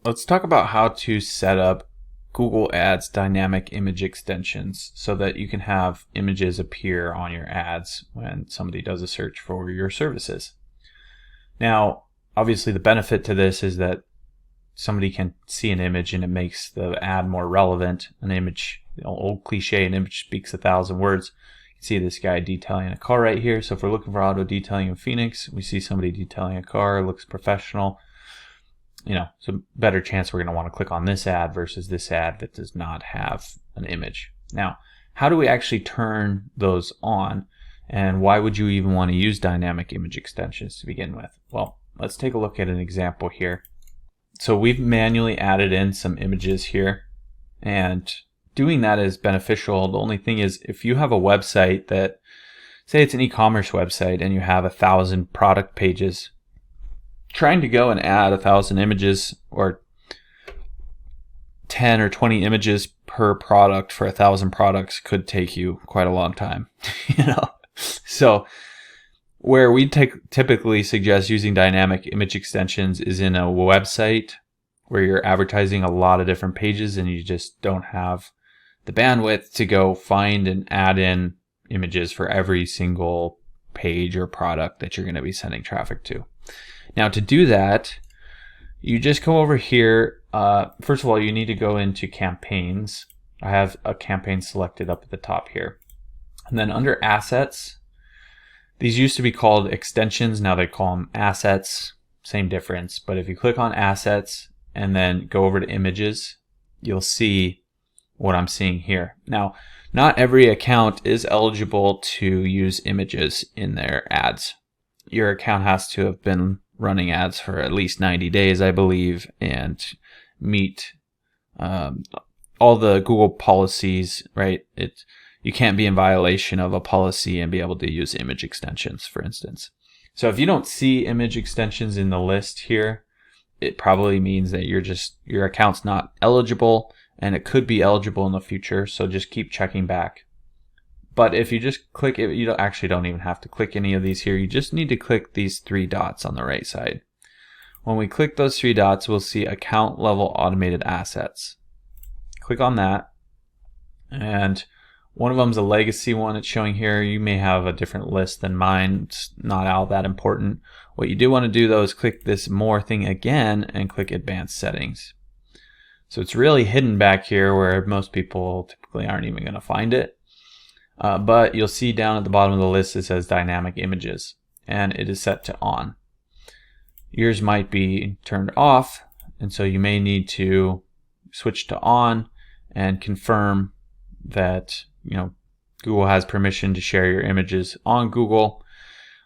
Let's talk about how to set up Google Ads dynamic image extensions so that you can have images appear on your ads when somebody does a search for your services. Now, obviously the benefit to this is that somebody can see an image and it makes the ad more relevant. An image, old cliche, an image speaks 1,000 words. You can see this guy detailing a car right here. So if we're looking for auto detailing in Phoenix, we see somebody detailing a car, looks professional. It's a better chance we're going to want to click on this ad versus this ad that does not have an image. Now, how do we actually turn those on? And why would you even want to use dynamic image extensions to begin with? Well, let's take a look at an example here. So we've manually added in some images here, and doing that is beneficial. The only thing is, if you have a website that, say it's an e-commerce website and you have 1,000 product pages, trying to go and add 1,000 images or 10 or 20 images per product for 1,000 products could take you quite a long time. So where we typically suggest using dynamic image extensions is in a website where you're advertising a lot of different pages and you just don't have the bandwidth to go find and add in images for every single page or product that you're going to be sending traffic to. Now, to do that, you just come over here. First of all, you need to go into campaigns. I have a campaign selected up at the top here. And then under assets, these used to be called extensions. Now they call them assets. Same difference. But if you click on assets and then go over to images, you'll see what I'm seeing here. Now, not every account is eligible to use images in their ads. Your account has to have been running ads for at least 90 days, I believe, and meet all the Google policies, right? You can't be in violation of a policy and be able to use image extensions, for instance. So if you don't see image extensions in the list here, it probably means that your account's not eligible, and it could be eligible in the future, so just keep checking back. But if you just click it, you don't even have to click any of these here. You just need to click these 3 dots on the right side. When we click those 3 dots, we'll see account level automated assets. Click on that. And one of them is a legacy one it's showing here. You may have a different list than mine. It's not all that important. What you do want to do though is click this more thing again and click advanced settings. So it's really hidden back here where most people typically aren't even going to find it. But you'll see down at the bottom of the list it says dynamic images, and it is set to on. Yours might be turned off, and so you may need to switch to on and confirm that Google has permission to share your images on Google.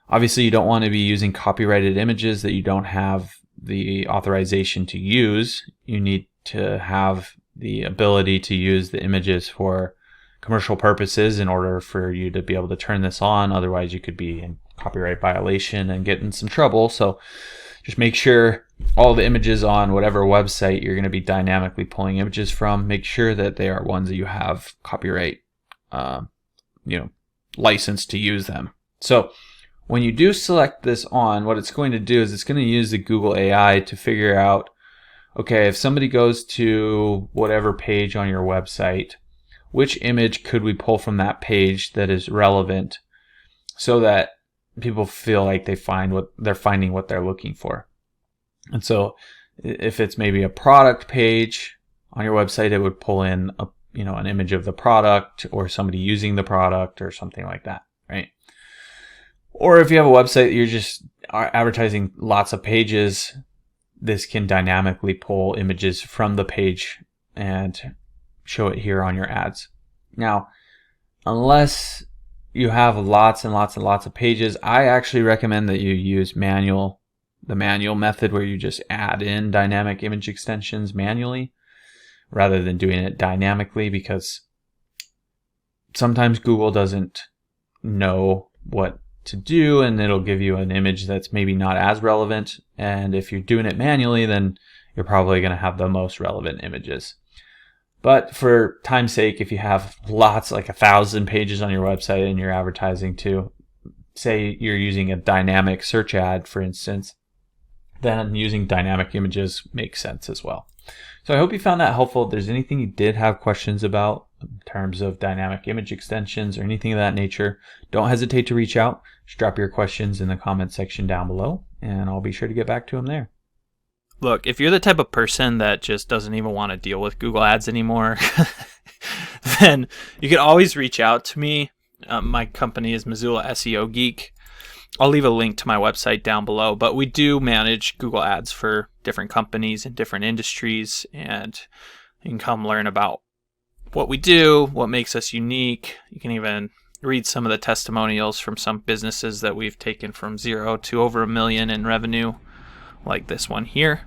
Obviously, you don't want to be using copyrighted images that you don't have the authorization to use. You need to have the ability to use the images for commercial purposes in order for you to be able to turn this on. Otherwise, you could be in copyright violation and get in some trouble. So just make sure all the images on whatever website you're going to be dynamically pulling images from, make sure that they are ones that you have copyright license to use them. So when you do select this on, what it's going to do is it's going to use the Google AI to figure out, okay, if somebody goes to whatever page on your website, which image could we pull from that page that is relevant so that people feel like they're finding what they're looking for. And so if it's maybe a product page on your website, it would pull in an image of the product or somebody using the product or something like that, right? Or if you have a website you're just advertising lots of pages, this can dynamically pull images from the page and show it here on your ads. Now, unless you have lots and lots and lots of pages, I actually recommend that you use the manual method where you just add in dynamic image extensions manually rather than doing it dynamically, because sometimes Google doesn't know what to do and it'll give you an image that's maybe not as relevant. And if you're doing it manually, then you're probably going to have the most relevant images. But for time's sake, if you have lots, like 1,000 pages on your website and you're advertising to, say you're using a dynamic search ad, for instance, then using dynamic images makes sense as well. So I hope you found that helpful. If there's anything you did have questions about in terms of dynamic image extensions or anything of that nature, don't hesitate to reach out. Just drop your questions in the comment section down below, and I'll be sure to get back to them there. Look, if you're the type of person that just doesn't even want to deal with Google Ads anymore, then you can always reach out to me. My company is Missoula SEO Geek. I'll leave a link to my website down below, but we do manage Google Ads for different companies in different industries, and you can come learn about what we do, what makes us unique. You can even read some of the testimonials from some businesses that we've taken from 0 to over $1 million in revenue, like this one here.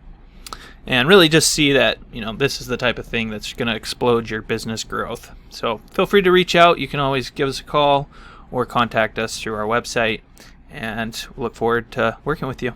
And really just see that, this is the type of thing that's going to explode your business growth. So feel free to reach out. You can always give us a call or contact us through our website, and look forward to working with you.